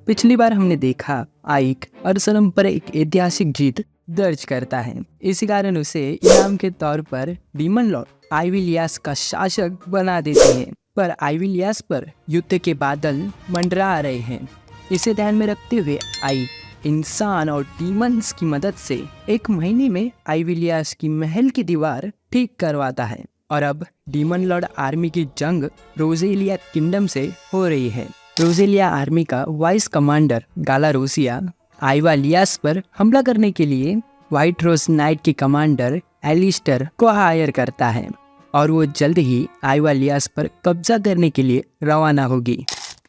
पिछली बार हमने देखा आइक अरसलम पर एक ऐतिहासिक जीत दर्ज करता है। इसी कारण उसे इनाम के तौर पर डीमन लॉर्ड आइविलियास का शासक बना देते हैं। पर आइविलियास पर युद्ध के बादल मंडरा रहे हैं। इसे ध्यान में रखते हुए आइक इंसान और डीमंस की मदद से एक महीने में आइविलियास की महल की दीवार ठीक करवाता है। और अब डीमन लॉर्ड आर्मी की जंग रोजेलिया किंगडम से हो रही है। रोजेलिया आर्मी का वाइस कमांडर गालारोसिया आइवालियास पर हमला करने के लिए व्हाइट रोज नाइट के कमांडर एलिस्टर को हायर करता है और वो जल्द ही आइवालियास पर कब्जा करने के लिए रवाना होगी।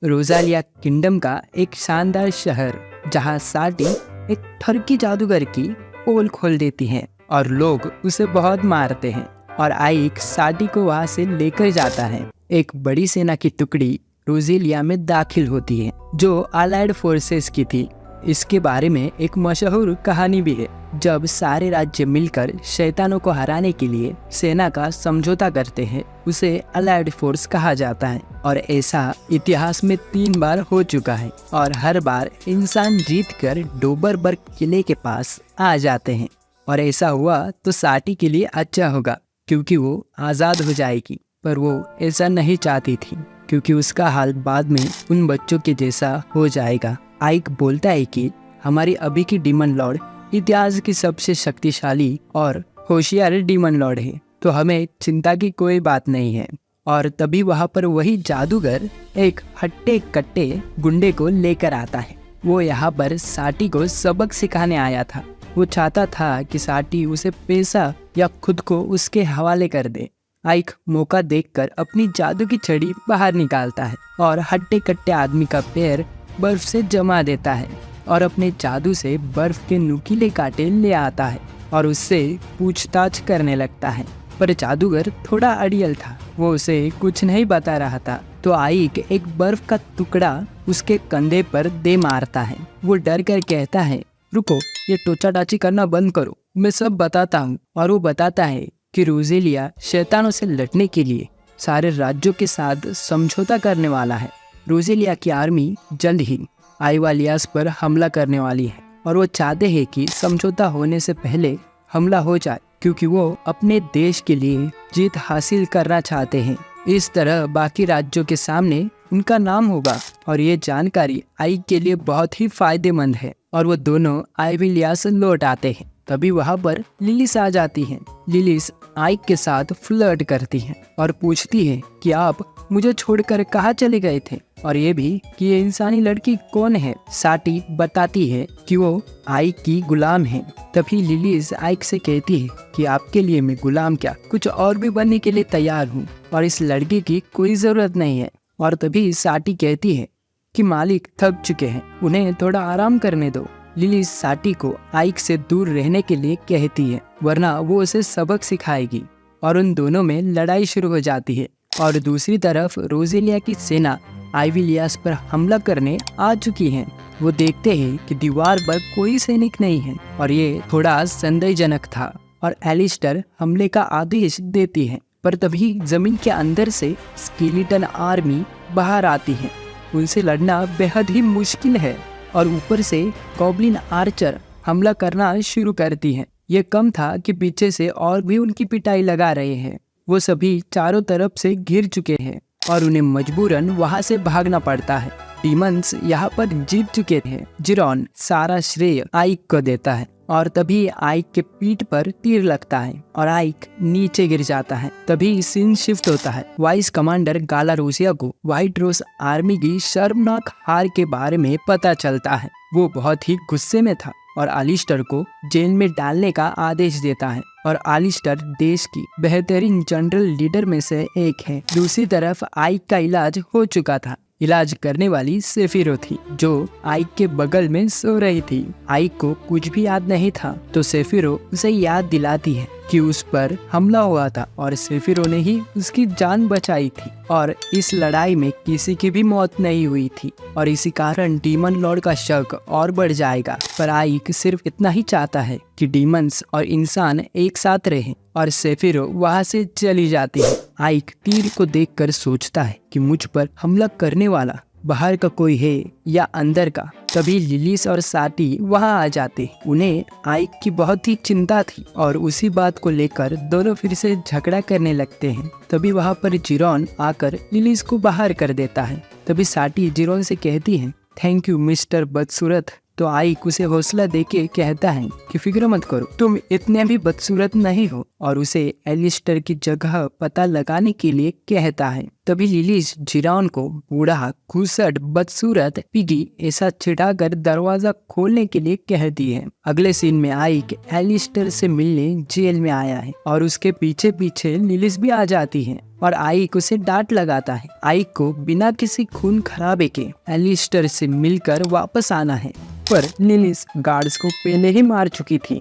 रोजालिया किंगडम का एक शानदार शहर जहां साटी एक ठरकी जादूगर की पोल खोल देती है और लोग उसे बहुत मारते हैं और आइक साटी को वहां से लेकर जाता है। एक बड़ी सेना की टुकड़ी रोजेलिया में दाखिल होती है जो अलाइड फोर्सेस की थी। इसके बारे में एक मशहूर कहानी भी है। जब सारे राज्य मिलकर शैतानों को हराने के लिए सेना का समझौता करते हैं उसे अलाइड फोर्स कहा जाता है। और ऐसा इतिहास में 3 बार हो चुका है और हर बार इंसान जीतकर डोबरबर्ग किले के पास आ जाते हैं। और ऐसा हुआ तो साटी के लिए अच्छा होगा क्योंकि वो आज़ाद हो जाएगी। पर वो ऐसा नहीं चाहती थी क्योंकि उसका हाल बाद में उन बच्चों के जैसा हो जाएगा। आइक बोलता है कि हमारी अभी की डीमन लॉर्ड इतिहास की सबसे शक्तिशाली और होशियार डीमन लॉर्ड है, तो हमें चिंता की कोई बात नहीं है। और तभी वहाँ पर वही जादूगर एक हट्टे कट्टे गुंडे को लेकर आता है। वो यहाँ पर साटी को सबक सिखाने आया था। वो चाहता था कि साटी उसे पैसा या खुद को उसके हवाले कर दे। आइक मौका देखकर अपनी जादू की छड़ी बाहर निकालता है और हट्टे कट्टे आदमी का पैर बर्फ से जमा देता है और अपने जादू से बर्फ के नुकीले कांटे ले आता है और उससे पूछताछ करने लगता है। पर जादूगर थोड़ा अड़ियल था, वो उसे कुछ नहीं बता रहा था। तो आइक एक बर्फ का टुकड़ा उसके कंधे पर दे मारता है। वो डर कर कहता है, रुको, ये टोचाटाची करना बंद करो, मैं सब बताता हूँ। और वो बताता है कि रोजेलिया शैतानों से लड़ने के लिए सारे राज्यों के साथ समझौता करने वाला है। रोजेलिया की आर्मी जल्द ही आइवालियास पर हमला करने वाली है और वो चाहते हैं कि समझौता होने से पहले हमला हो जाए क्योंकि वो अपने देश के लिए जीत हासिल करना चाहते हैं। इस तरह बाकी राज्यों के सामने उनका नाम होगा और ये जानकारी आइक के लिए बहुत ही फायदेमंद है। और वो दोनों आइविलियास लौट आते हैं। तभी वहाँ पर लिलिस आ जाती है। लिलिस आइक के साथ फ्लर्ट करती है और पूछती है कि आप मुझे छोड़कर कहाँ चले गए थे और ये भी कि ये इंसानी लड़की कौन है। साटी बताती है कि वो आइक की गुलाम है। तभी लिलिस आइक से कहती है कि आपके लिए मैं गुलाम क्या, कुछ और भी बनने के लिए तैयार हूँ और इस लड़की की कोई ज़रूरत नहीं है। और तभी साटी कहती है कि मालिक थक चुके हैं, उन्हें थोड़ा आराम करने दो। लिलिस साटी को आइक से दूर रहने के लिए कहती है वरना वो उसे सबक सिखाएगी और उन दोनों में लड़ाई शुरू हो जाती है। और दूसरी तरफ रोजेलिया की सेना आइविलियास पर हमला करने आ चुकी है। वो देखते हैं कि दीवार पर कोई सैनिक नहीं है और ये थोड़ा संदेहजनक था और एलिस्टर हमले का आदेश देती है। पर तभी जमीन के अंदर से स्केलेटन आर्मी बाहर आती है। उनसे लड़ना बेहद ही मुश्किल है और ऊपर से गॉब्लिन आर्चर हमला करना शुरू करती है। ये कम था कि पीछे से और भी उनकी पिटाई लगा रहे हैं। वो सभी चारों तरफ से घिर चुके हैं और उन्हें मजबूरन वहां से भागना पड़ता है। डीमंस यहाँ पर जीत चुके थे। जिरॉन सारा श्रेय आइक को देता है और तभी आइक के पीठ पर तीर लगता है और आइक नीचे गिर जाता है। तभी सीन शिफ्ट होता है। वाइस कमांडर गालारोसिया को व्हाइट रोज आर्मी की शर्मनाक हार के बारे में पता चलता है। वो बहुत ही गुस्से में था और आलिस्टर को जेल में डालने का आदेश देता है। और आलिस्टर देश की बेहतरीन जनरल लीडर में से एक है। दूसरी तरफ आइक का इलाज हो चुका था। इलाज करने वाली सेफिरो थी जो आइक के बगल में सो रही थी। आइक को कुछ भी याद नहीं था तो सेफिरो उसे याद दिलाती है कि उस पर हमला हुआ था और सेफिरो ने ही उसकी जान बचाई थी और इस लड़ाई में किसी की भी मौत नहीं हुई थी और इसी कारण डीमन लॉर्ड का शक और बढ़ जाएगा। पर आइक सिर्फ इतना ही चाहता है कि डीमंस और इंसान एक साथ रहें और सेफिरो वहाँ से चली जाती है। आइक तीर को देखकर सोचता है कि मुझ पर हमला करने वाला बाहर का कोई है या अंदर का। तभी लिलिस और साटी वहां आ जाते। उन्हें आइक की बहुत ही चिंता थी और उसी बात को लेकर दोनों फिर से झगड़ा करने लगते हैं। तभी वहां पर जिरोन आकर लिलिस को बाहर कर देता है। तभी साटी जिरोन से कहती है, थैंक यू मिस्टर बदसूरत। तो आइक उसे हौसला देके कहता है कि फिक्र मत करो, तुम इतने भी बदसूरत नहीं हो, और उसे एलिस्टर की जगह पता लगाने के लिए कहता है। तभी लिलिस जिरोन को बूढ़ा, घुसट, बदसूरत, पिगी ऐसा चिढ़ाकर दरवाजा खोलने के लिए कहती है। अगले सीन में आइक एलिस्टर से मिलने जेल में आया है और उसके पीछे पीछे लिलिस भी आ जाती है और आइक उसे डांट लगाता है। आइक को बिना किसी खून खराबे के एलिस्टर से मिलकर वापस आना है, पर लिलिस गार्ड्स को पहले ही मार चुकी थी।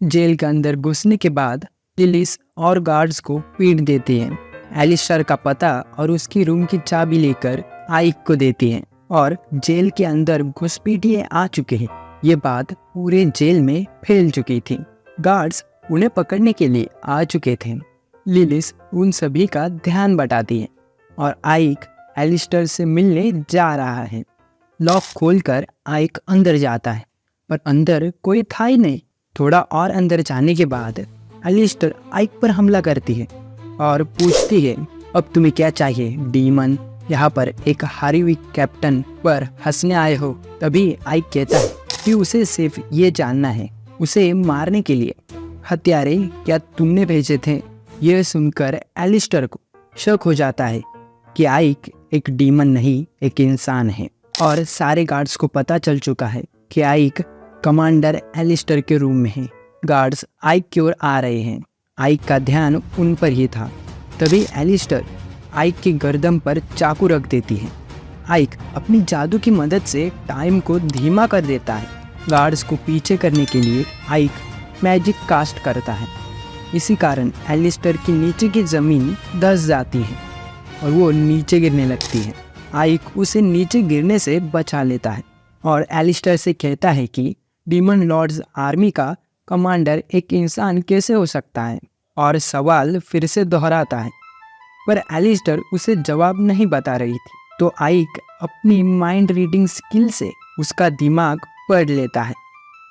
जेल के अंदर घुसने के बाद लिलिस और गार्ड्स को पीट देती है। एलिस्टर का पता और उसकी रूम की चाबी लेकर आइक को देती है और जेल के अंदर घुसपैठिए आ चुके हैं। ये बात पूरे जेल में फैल चुकी थी। गार्ड्स उन्हें पकड़ने के लिए आ चुके थे। लिलिस उन सभी का ध्यान बटाती है और आइक एलिस्टर से मिलने जा रहा है। लॉक खोलकर आइक अंदर जाता है, पर अंदर कोई था ही नहीं। थोड़ा और अंदर जाने के बाद एलिस्टर आइक पर हमला करती है और पूछती है, अब तुम्हें क्या चाहिए डीमन? यहाँ पर एक हारी हुई कैप्टन पर हंसने आए हो? तभी आइक कहता है कि उसे सिर्फ ये जानना है, उसे मारने के लिए हथियारे क्या तुमने भेजे थे? यह सुनकर एलिस्टर को शक हो जाता है कि आइक एक डीमन नहीं, एक इंसान है। और सारे गार्ड्स को पता चल चुका है कि आइक कमांडर एलिस्टर के रूम में है। गार्ड्स आइक की ओर आ रहे हैं। आइक का ध्यान उन पर ही था। तभी एलिस्टर आइक की गर्दन पर चाकू रख देती है। आइक अपनी जादू की मदद से टाइम को धीमा कर देता है। गार्ड्स को पीछे करने के लिए आइक मैजिक कास्ट करता है। इसी कारण एलिस्टर की नीचे की ज़मीन धंस जाती है और वो नीचे गिरने लगती है। आइक उसे नीचे गिरने से बचा लेता है और एलिस्टर से कहता है कि डीमन लॉर्ड्स आर्मी का कमांडर एक इंसान कैसे हो सकता है, और सवाल फिर से दोहराता है, पर एलिस्टर उसे जवाब नहीं बता रही थी। तो आइक अपनी माइंड रीडिंग स्किल से उसका दिमाग पढ़ लेता है।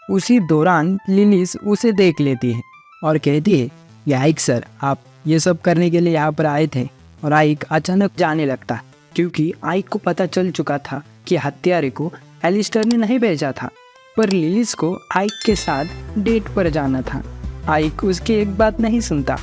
उसी दौरान लिलिस उसे देख लेती है और कहती है, ये आइक सर, आप ये सब करने के लिए यहाँ पर आए थे? और आइक अचानक जाने लगता है, क्योंकि आइक को पता चल चुका था कि हत्यारे को एलिस्टर ने नहीं भेजा था, पर लिलिस को आइक के साथ डेट पर जाना था। आइक उसकी एक बात नहीं सुनता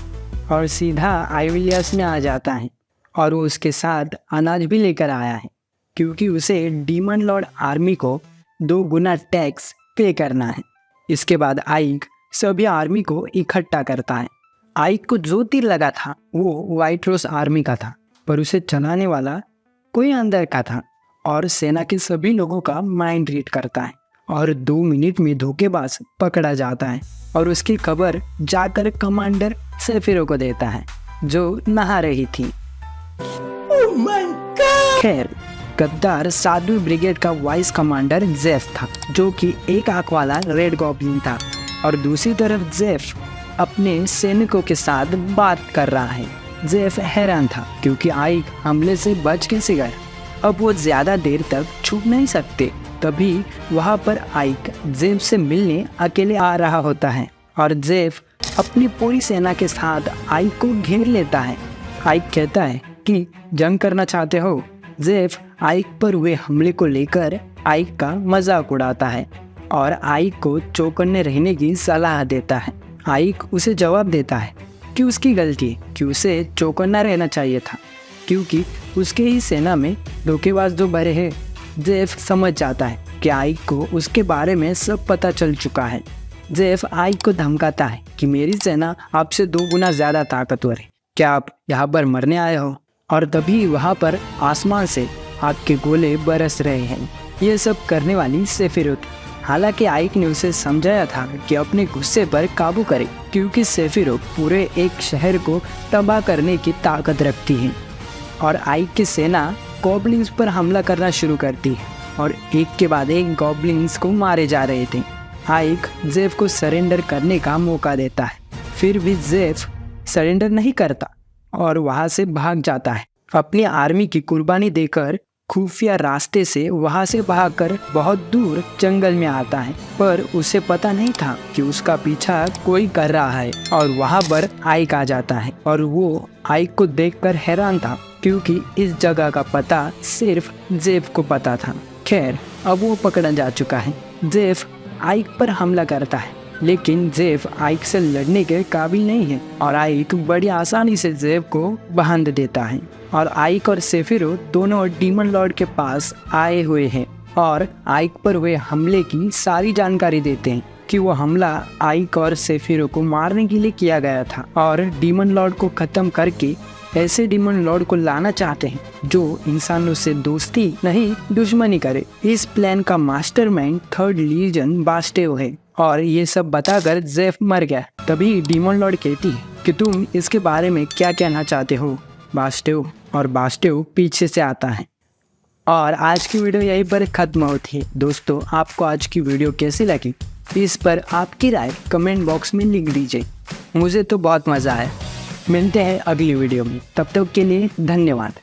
और सीधा आइविलियस में आ जाता है और वो उसके साथ अनाज भी लेकर आया है, क्योंकि उसे डीमन लॉर्ड आर्मी को 2 गुना टैक्स पे करना है। इसके बाद आइक सभी आर्मी को इकट्ठा करता है। आइक को जो तीर लगा था वो व्हाइट रोज आर्मी का था, पर उसे चलाने वाला कोई अंदर का था और सेना के सभी लोगों का माइंड रीड करता है और 2 मिनट में धोखेबाज पकड़ा जाता है और उसकी खबर जाकर कमांडर सेफिरो को देता है, जो नहा रही थी। खैर, गद्दार 7वीं ब्रिगेड का वाइस कमांडर जेफ था, जो कि एक आंख वाला रेड गॉब्लिन था, और दूसरी तरफ जेफ अपने सैनिकों के साथ बात कर रहा है। जेफ हैरान था क्योंकि आइक हमले से बच कैसे गए। अब वो ज्यादा देर तक छुप नहीं सकते। तभी वहाँ पर आइक जेफ से मिलने अकेले आ रहा होता है और जेफ अपनी पूरी सेना के साथ आइक को घेर लेता है। आइक कहता है कि जंग करना चाहते हो। जेफ आइक पर हुए हमले को लेकर आइक का मजाक उड़ाता है और आइक को चौकन्ने रहने की सलाह देता है। आइक उसे जवाब देता है कि उसकी गलती, कि उसे चौकन्ना रहना चाहिए था, क्योंकि उसके ही सेना में धोखेबाज जो भरे हैं। जेफ समझ जाता है कि आइक को उसके बारे में सब पता चल चुका है। जेफ आइक को धमकाता है कि मेरी सेना आपसे 2 गुना ज़्यादा ताकतवर है, क्या आप यहाँ पर मरने आए हो? और तभी वहाँ पर आसमान से आग के गोले बरस रहे हैं। ये सब करने वाली सेफिरो थी। हालांकि आइक ने उसे समझाया था कि अपने गुस्से पर काबू करे, क्योंकि सेफिरो पूरे एक शहर को तबाह करने की ताकत रखती है और आइक की सेना गॉब्लिन्स पर हमला करना शुरू करती है और एक के बाद एक गॉब्लिन्स को मारे जा रहे थे। आइक जेफ को सरेंडर करने का मौका देता है, फिर भी जेफ सरेंडर नहीं करता और वहाँ से भाग जाता है। अपनी आर्मी की कुर्बानी देकर खुफिया रास्ते से वहां से भागकर बहुत दूर जंगल में आता है, पर उसे पता नहीं था कि उसका पीछा कोई कर रहा है। और वहां पर आइक आ जाता है और वो आइक को देखकर हैरान था, क्योंकि इस जगह का पता सिर्फ जेफ को पता था। खैर, अब वो पकड़ा जा चुका है। जेफ आइक पर हमला करता है, लेकिन जेफ आइक से लड़ने के काबिल नहीं है और आइक बड़ी आसानी से जेफ को बांध देता है। और आइक और सेफिरो दोनों डीमन लॉर्ड के पास आए हुए हैं और आइक पर वे हमले की सारी जानकारी देते हैं कि वो हमला आइक और सेफिरो को मारने के लिए किया गया था और डीमन लॉर्ड को खत्म करके ऐसे डीमन लॉर्ड को लाना चाहते हैं जो इंसानों से दोस्ती नहीं दुश्मनी करे। इस प्लान का मास्टरमाइंड थर्ड लीजन बास्टेव है और ये सब बताकर जेफ मर गया। तभी डीमन लॉर्ड कहती है कि तुम इसके बारे में क्या कहना चाहते हो बास्टेव, और बास्टेव पीछे से आता है। और आज की वीडियो यहीं पर ख़त्म होती है। दोस्तों, आपको आज की वीडियो कैसी लगी इस पर आपकी राय कमेंट बॉक्स में लिख दीजिए। मुझे तो बहुत मज़ा आया। मिलते हैं अगली वीडियो में, तब तक के लिए धन्यवाद।